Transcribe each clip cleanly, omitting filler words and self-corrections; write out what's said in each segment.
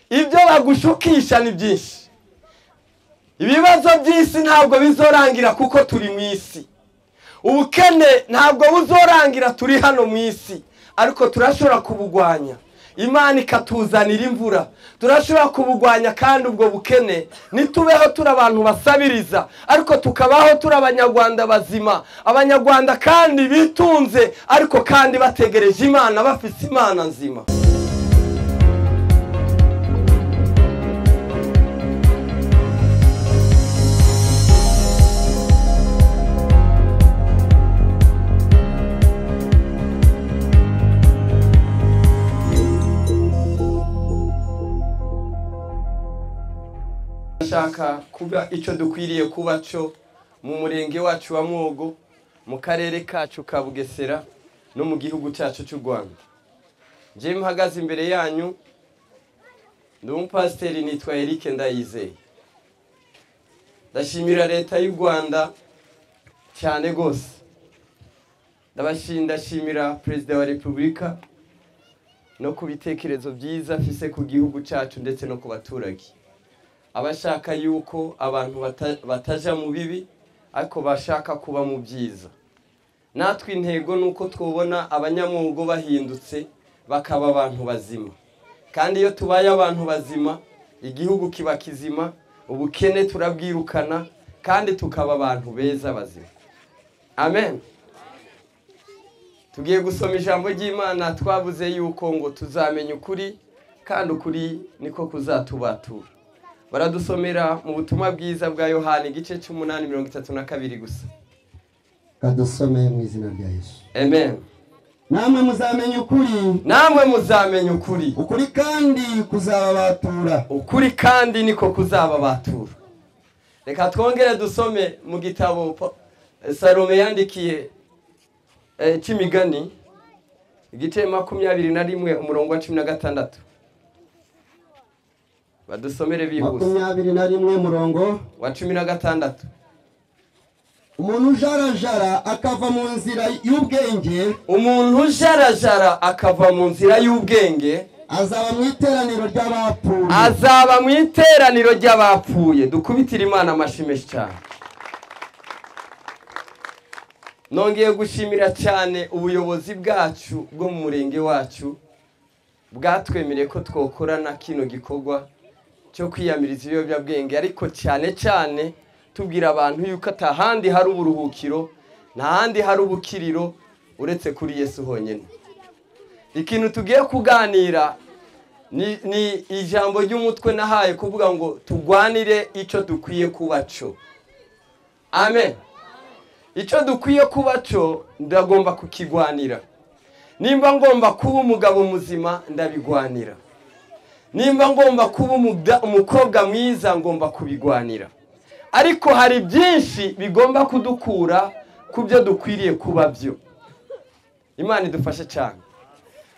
ibyo bagushukisha ni byinshi. Ibibazo by'isi ntabwo bizorangira kuko turi mu isi. Ubukene ntabwo buzorangira turi hano mu isi, ariko turashobora kubugwanya. Imana ikatuzanira imvura, turashobora kubugwanya. Kandi ubwo bukene nitubeho turi abantu basabiriza, ariko tukabaho turi abanyarwanda bazima, abanyarwanda kandi bitunze, ariko kandi bategereje Imana, bafite Imana nzima. Irashaka kuba icyo dukwiriye kuba cyo mu murenge wacu wa Mwogo, mu karere kacu ka Bugesera, no mu gihugu cyacu cy'u Rwanda. Je mpagaze imbere yanyu ndi umupasiteri nitwa Eric Ndayizeye. Ndashimira leta y'u Rwanda cyane gose. Ndashimira Perezida wa Repubulika no ku bitekerezo byiza afise ku gihugu cyacu ndetse no ku baturage. Abashaka yuko abantu bataja mu bibi, ariko bashaka kuba mu byiza. Natwe intego nuko twobona abanyamwugo bahindutse bakaba abantu bazima. Kandi iyo tubaye abantu bazima, igihugu kiba kizima, ubukene turabwirukana, kandi tukaba abantu beza bazima. Amen. Tugiye gusoma ijambo ry'Imana, twavuze yuko ngo tuzamenya ukuri, kandi ukuri niko kuzatubatura. Baradusomera mu butumwa bwiza bwa Yohana igice 8:32 gusa. Kadusome mu izina rya Yesu. Amen. Namwe muzamenya ukuri. Namwe muzamenya ukuri. Ukuri kandi kuzababatura. Ukuri kandi niko kuzababatura. Reka twongere dusome mu gitabo Salome yandikiye cy'imigani igice 21:16. Badusomere bihuse. 21 murongo wa 16. Umuntu jarajara akava mu nzira y'ubwenge. Umuntu jarajara akava mu nzira y'ubwenge azaba mu iteraniro ry'abapfuye. Azaba mu iteraniro ry'abapfuye. Dukubitira Imana amashimeshi cyane. Nongeye gushimira cyane ubuyobozi bwacu bwo mu murenge wacu bwatwemereye ko twokorana kino gikorwa cyo kwiyamiriza ibiyobyabwenge, ariko cyane cyane tubwira abantu yuko atahandi hari uburuhukiro, ntahandi hari ubukiriro uretse kuri Yesu honyine. Ikintu tugiye kuganira ni ijambo ry'umutwe nahaye kuvuga ngo tugwanire icyo dukwiye kuba cyo. Amen. Icyo dukwiye kuba cyo ndagomba kukigwanira. Nimba ngomba kuba umugabo muzima ndabigwanira. Nimba ngomba kuba umukobwa mwiza ngomba kubigwanira. Ariko hari byinshi bigomba kudukura ku byo dukwiriye kuba byo. Imana idufashe cyane.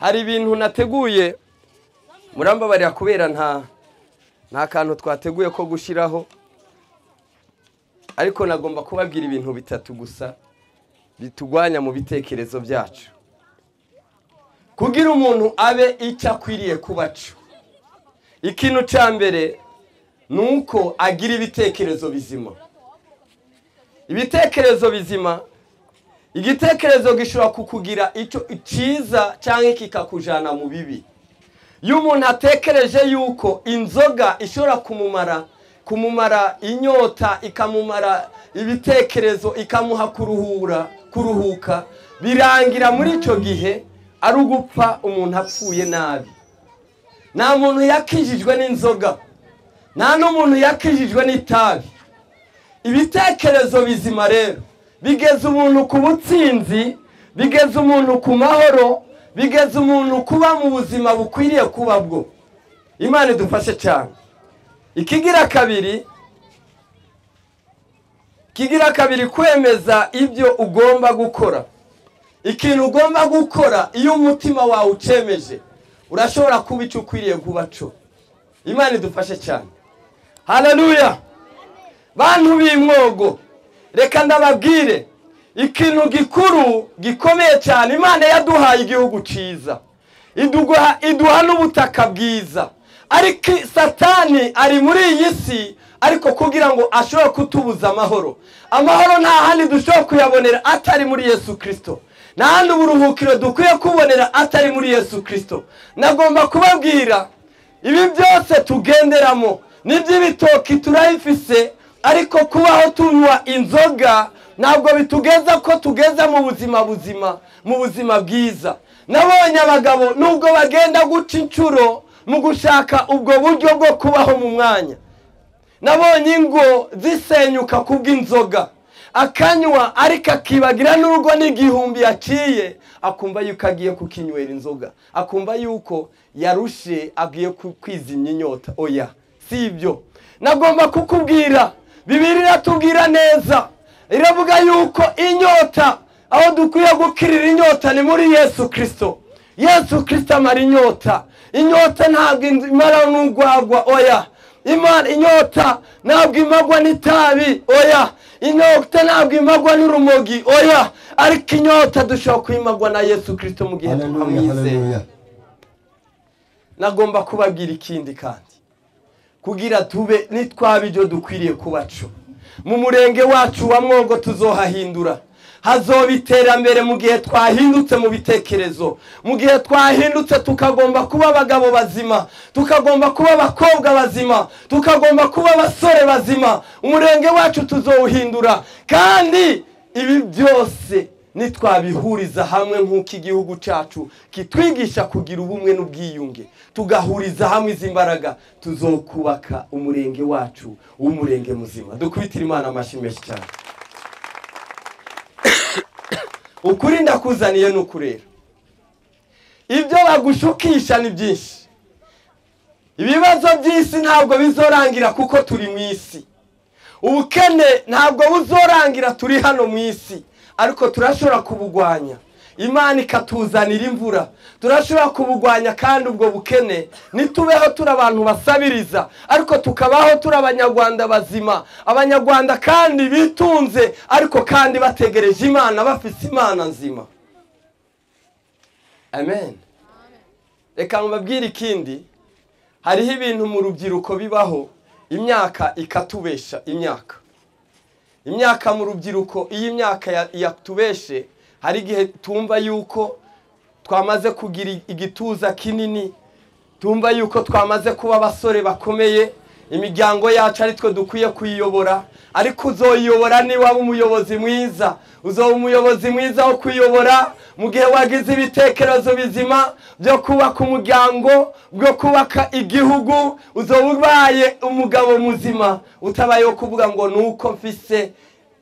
Hari ibintu nateguye murambabarira kubera nta kantu twateguye ko gushiraho, ariko nagomba kubabwira ibintu bitatu gusa bitugwanya mu bitekerezo byacu, kugira umuntu abe icyo akwiriye kuba cyo. Ikintu cya mbere nuko agira ibitekerezo bizima. Ibitekerezo bizima, igitekerezo gishobora kukugira icyo cyiza cyangwa kikakujana mu bibi. Iyo umuntu atekereje yuko inzoga ishobora kumumara inyota, ikamumara ibitekerezo, ikamuha kuruhuka, birangira muri icyo gihe ari ugupfa, umuntu apfuye nabi. Nta muntu yakijijwe n'inzoga, nta n'umuntu yakijijwe n'itabi. Ibitekerezo bizima rero bigeza umuntu ku butsinzi, bigeza umuntu ku mahoro, bigeza umuntu kuba mu buzima bukwiriye kuba bwo. Imana idufashe cyane. Ikigira kabiri kwemeza ibyo ugomba gukora. Ikintu ugomba gukora iyo umutima wawe ucemeje, urashobora kuba icyo ukwiriye kuba cyo. Imana idufashe cyane. Haleluya. Bantu b'Imwogo, reka ndababwire ikintu gikuru gikomeye cyane. Imana yaduhaye igihugu cyiza, iduha n'ubutaka bwiza, ariko satani ari muri iyi si ariko kugira ngo ashobore kutubuza amahoro. Amahoro nta handi dushobora kuyabonera atari muri Yesu Kristo. Nta handi uburuhukiro dukwiye kubonera atari muri Yesu Kristo. Nagomba kubabwira ibi byose tugenderamo n'iby'ibitoki turabifise, ariko kubaho tunywa inzoga ntabwo bitugeza ko tugeza mu buzima bwiza. Nabonye abagabo nubwo bagenda guca incuro mu gushaka ubwo buryo bwo kubaho mu mwanya. Nabonye ingo zisenyuka kubw'inzoga, akanywa ariko akibagira n'urugo n'igihumbi yaciye, akumva yuko agiye kukinywera inzoga, akumva yuko yarushe agiye kwizimya inyota. Oya, sibyo. Nagomba kukubwira, Bibiliya iratubwira neza, iravuga yuko inyota, aho dukwiye gukirira inyota ni muri Yesu Kristo. Yesu Kristo amara inyota. Inyota ntabwo imara n'ugwagwa. Oya, inyota ntabwo imagwa n'itabi. Oya, inyota ntabwo imagwa n'urumogi. Oya, ariko inyota dushobora kuyimagwa na Yesu Kristo mu gihe twamwizeye. Nagomba kubabwira ikindi kandi, kugira tube nitwabijyo dukwiriye kubacu. Mu murenge wacu wa Mwogo tuzohahindura. Hazoba iterambere mu gihe twahindutse mu bitekerezo, mu gihe twahindutse tukagomba kuba abagabo bazima, tukagomba kuba abakobwa bazima, tukagomba kuba abasore bazima. Umurenge wacu tuzowuhindura, kandi ibi byose nitwabihuriza hamwe nk'uko igihugu cyacu kitwigisha kugira ubumwe n'ubwiyunge, tugahuriza hamwe izi mbaraga, tuzokubaka umurenge wacu w'umurenge muzima. Dukubitira Imana amashyi menshi cyane. Ukuri ndakuzaniye n'ukurera. Ibyo bagushukisha ni byinshi. Ibibazo by'isi ntabwo bizorangira kuko turi mu isi. Ubukene ntabwo buzorangira turi hano mu isi, ariko turashobora kubugwanya. Imana ikatuzanira imvura, turashobora kubugwanya. Kandi ubwo bukene nitubeho turi abantu basabiriza, ariko tukabaho turi abanyarwanda bazima, abanyarwanda kandi bitunze, ariko kandi bategereje Imana, bafise Imana nzima. Amen. Reka mbabwire ikindi, hariho ibintu mu rubyiruko bibaho, imyaka ikatubesha. Imyaka mu rubyiruko, iyi myaka yatubeshe, hari igihe tumva yuko twamaze kugira igituza kinini, tumva yuko twamaze kuba abasore bakomeye, imiryango yacu ari twe dukwiye kuyiyobora. Ariko uzoyiyobora ni waba umuyobozi mwiza. Uzoba umuyobozi mwiza wo kuyobora mu gihe wagize ibitekerezo bizima byo kubaka umuryango, byo kubaka igihugu. Uzoba ubaye umugabo muzima, utabayeho kuvuga ngo nuko mfise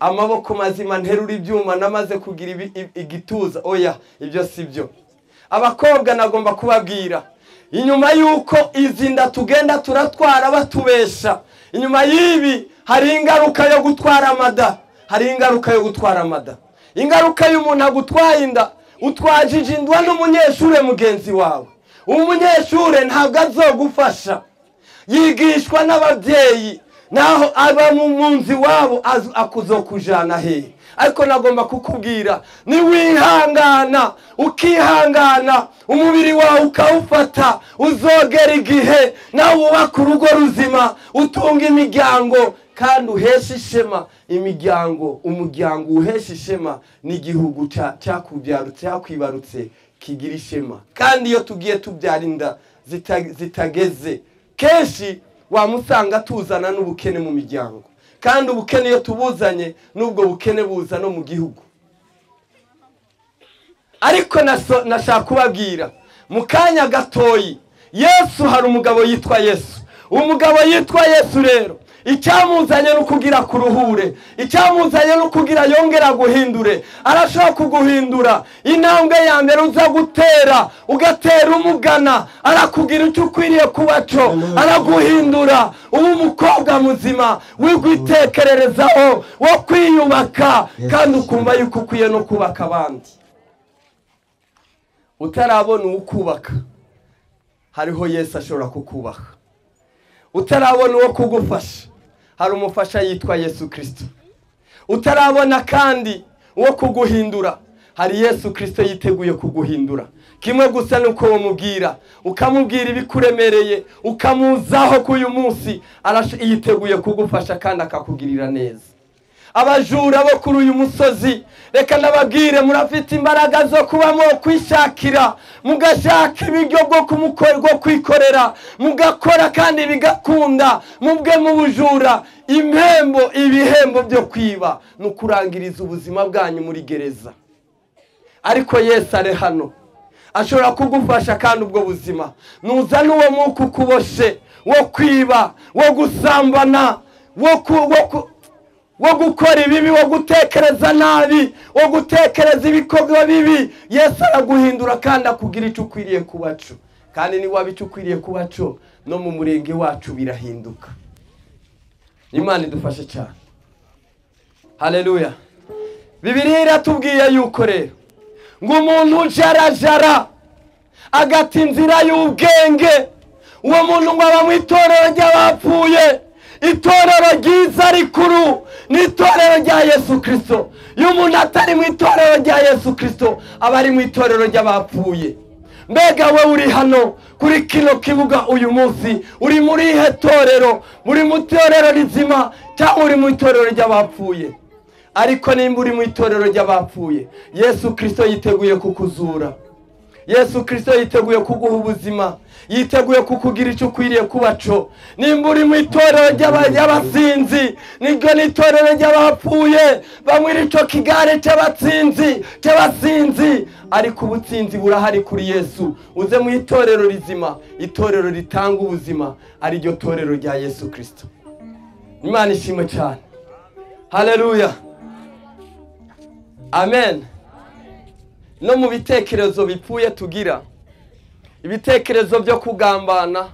amaboko mazima nterura ibyuma namaze kugira igituza. Oya, ibyo sibyo. Abakobwa nagomba kubabwira, inyuma yuko izinda tugenda turatwara batubesha, inyuma yibi hari ingaruka yo gutwara amada. Ingaruka y'umuntu agutwaye inda, utwajije indwa n'umunyeshure mugenzi wawe. Umunyeshure ntabwo azogufasha, yigishwa n'ababyeyi, naho aba mu munzi wabo akuzokujana hehe. Ariko nagomba kukubwira, ni wihangana, ukihangana, umubiri wawe ukawufata, uzogera igihe nawe wubaka urugo ruzima, utunga imiryango, kandi uhesha ishema imiryango. Umuryango uhesha ishema n'igihugu cyakwibarutse kigira ishema. Kandi iyo tugiye tubyara inda zitageze, kenshi wamusanga tuzana n'ubukene mu miryango. Kandi ubukene iyo tubuzanye, n'ubwo bukene buza no mu gihugu. Ariko nashaka kubabwira, mu kanya gatoyi, Yesu, hari umugabo yitwa Yesu. Umugabo yitwa Yesu rero, icyamuzanye no kugira kuruhure, icyamuzanye no kugira yongera guhindure. Arashaka kuguhindura. Intambwe ya mbere uza gutera, ugatera umugana, arakugira icyo ukwiriye kubaco, araguhindura. Ubu umukobwa muzima wigwitekererezaho, wo kwiyubaka, kandi ukumva yuko ukwiye no kubaka abandi. Utarabona ukubaka, hariho Yesu ashobora kukubaka. Utarabona uwo kugufasha, hari umufasha yitwa Yesu Kristo. Utarabona kandi uwo kuguhindura, hari Yesu Kristo yiteguye kuguhindura. Kimwe gusa nuko wamubwira, ukamubwira ibikuremereye, ukamuzaho ku uyu munsi, yiteguye kugufasha kandi akakugirira neza. Abajura bo kuri uyu musozi, reka nababwire, murafite imbaraga zo kubamo kwishakira, mugashaka ibiryo bwo kwikorera, mugakora kandi bigakunda, mubwe mu bujura. Ibihembo byo kwiba nukurangiriza ubuzima bwanyu muri gereza. Ariko Yesu ari hano, ashobora kugufasha kandi ubwo buzima nuza n'uwo mwuka ukuboshe wo kwiba, wo gusambana, wo gukora ibibi, wo gutekereza nabi, wo gutekereza ibikorwa bibi. Yesu araguhindura kandi akugira icyo ukwiriye kubaco, kandi ni waba icyo ukwiriye kubaco no mu murenge wacu birahinduka. Imana idufashe cyane. Haleluya. Bibiliya iratubwiye yuko rero ngo umuntu jarajara agata inzira y'ubwenge, uwo muntu ngo aba mu itorero ry'abapfuye. Itorero ryiza rikuru ni itorero rya Yesu Kristo. Iyo umuntu atari mu itorero rya Yesu Kristo aba ari mu itorero ry'abapfuye. Mbega we uri hano kuri kino kibuga uyu munsi, uri muri ihe torero? Muri mu itorero rizima cyangwa uri mu itorero ry'abapfuye? Ariko nimba uri mu itorero ry'abapfuye, Yesu Kristo yiteguye kukuzura. Yesu Kristo yiteguye kuguha ubuzima, yiteguye kukugira icyo ukwiriye kubaco. Nimba uri mu itorero ry'abasinzi, niryo ni itorero ry'abapfuye, bamwira ico kigare cy'abasinzi. Ariko ubutsinzi burahari kuri Yesu. Uze mu itorero rizima, itorero ritanga ubuzima, ari ryo torero rya Yesu Kristo. Imana ishimwe cyane. Haleluya. Amen. No mu bitekerezo bipfuye tugira, ibitekerezo byo kugambana,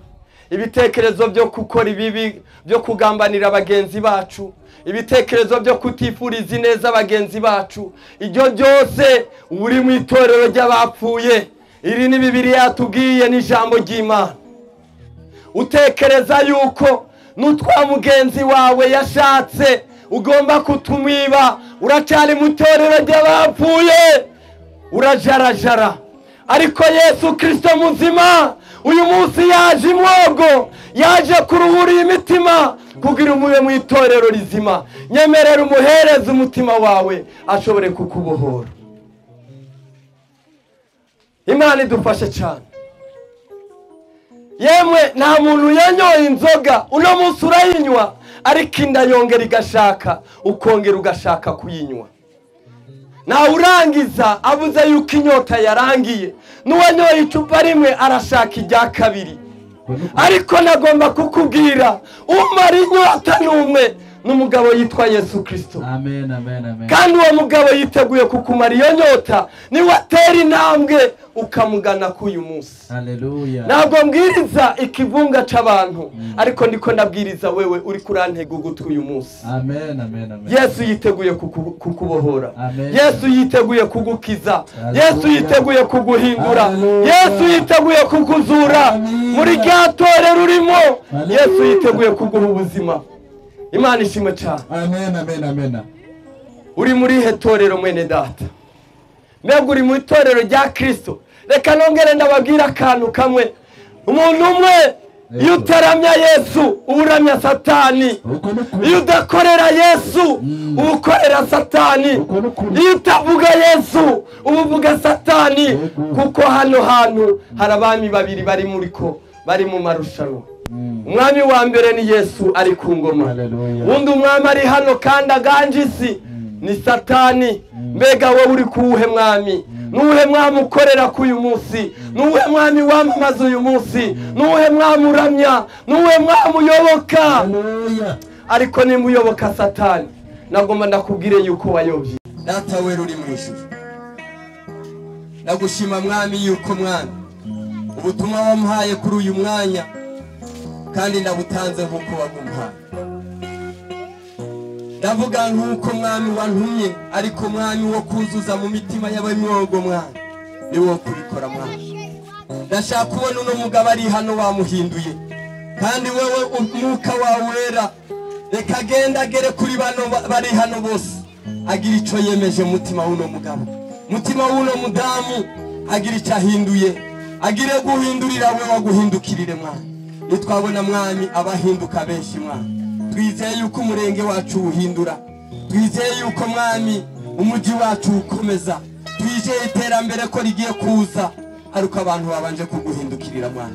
ibitekerezo byo gukora ibibi, byo kugambanira abagenzi bacu, ibitekerezo byo kutifuriza neza abagenzi bacu, ibyo byose uri mu itorero ry'abapfuye. Iri ni Bibiliya yatubwiye, ni ijambo ry'Imana. Utekereza yuko nutwa mugenzi wawe yashatse ugomba kutumwiba, uracyari mu itorero ry'abapfuye, urajarajara. Ariko Yesu Kristo muzima uyu munsi yaje imwogo, yaje kuruhura imitima kugira umube mu itorero rizima. Nyemerera umuhereze umutima wawe ashobore kukubohora. Imana idufashe cyane. Yemwe nta muntu yanyoye inzoga uno munsi urayinywa, ariko inda yongera igashaka, ukongera ugashaka kuyinywa. Na urangiza abuze yuko inyota yarangiye. Nuwanyoye icupa rimwe arashaka irya kabiri. Ariko nagomba kukubwira, umara inyota n'umwe n'umugabo yitwa Yesu Kristo. Amen, amen, amen. Kandi uwo mugabo yiteguye kukumara iyo nyota, ni watera intambwe ukamugana k'uyu munsi. Haleluya. Ntabwo mbwiriza ikivunga c'abantu, ariko ndiko ndabwiriza wewe uri kurantega ugutwi uyu munsi. Amen, amen, amen. Yesu yiteguye kukubohora. Amen. Yesu yiteguye kugukiza. Haleluya. Yesu yiteguye kuguhindura. Haleluya. Yesu yiteguye kukuzura. Amen. Muri rya torero urimo, Haleluya. Yesu yiteguye kuguha ubuzima. Imana ishimwe cyane. Amen, amen, amen. Uri muri he torero mwene data? Mbega uri mu itorero rya Kristo? Reka nongere ndababwira akantu kamwe. Umuntu umwe iyo utaramya Yesu uburamya Satani. Iyo udakorera Yesu ubukorera Satani. Iyo utavuga Yesu ubuvuga Satani. Kuko hano hantu hari abami babiri bari mu marushanwa. Umwami wa mbere ni Yesu ari ku ngoma. Undi umwami ari hano kandi aganje isi ni Satani. Mbega wowe uri kuwuhe mwami? Nuwuhe mwami ukorera k'uyu munsi? Nuwuhe mwami wamamaza uyu munsi? Nuwuhe mwami uramya? Nuwuhe mwami uyoboka? Ariko nimba uyoboka Satani, nagomba ndakubwire yuko wayobye. Data we uri mu ijuru, ndagushima mwami yuko mwami ubutumwa wamuhaye kuri uyu mwanya kandi ndabutanze nk'uko wagumpaye. Ndavuga nk'uko mwami wantumye, ariko mwami wo kuzuza mu mitima y'abamwogo mwami ni wo kubikora mwami. Ndashaka kubona uno mugabo ari hano wamuhinduye, kandi wewe umwuka wawe wera reka agenda agere kuri bano bari hano bose, agira icyo yemeje mutima w'uno mugabo. mutima w'uno mudamu agira icyo ahinduye, agire guhindurira we waguhindukirire mwana. Nitwabona mwami abahinduka benshi mwana, twizeye yuko umurenge wacu uhindura, twizeye yuko mwami umujyi wacu ukomeza, twizeye iterambere ko rigiye kuza ariko abantu babanje kuguhindukirira mwana.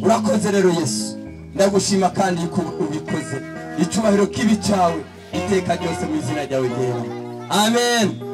Urakoze rero Yesu, ndagushima kandi yuko ubikoze. Icyubahiro kibi cyawe iteka ryose mu izina ryawe ryera. Amen.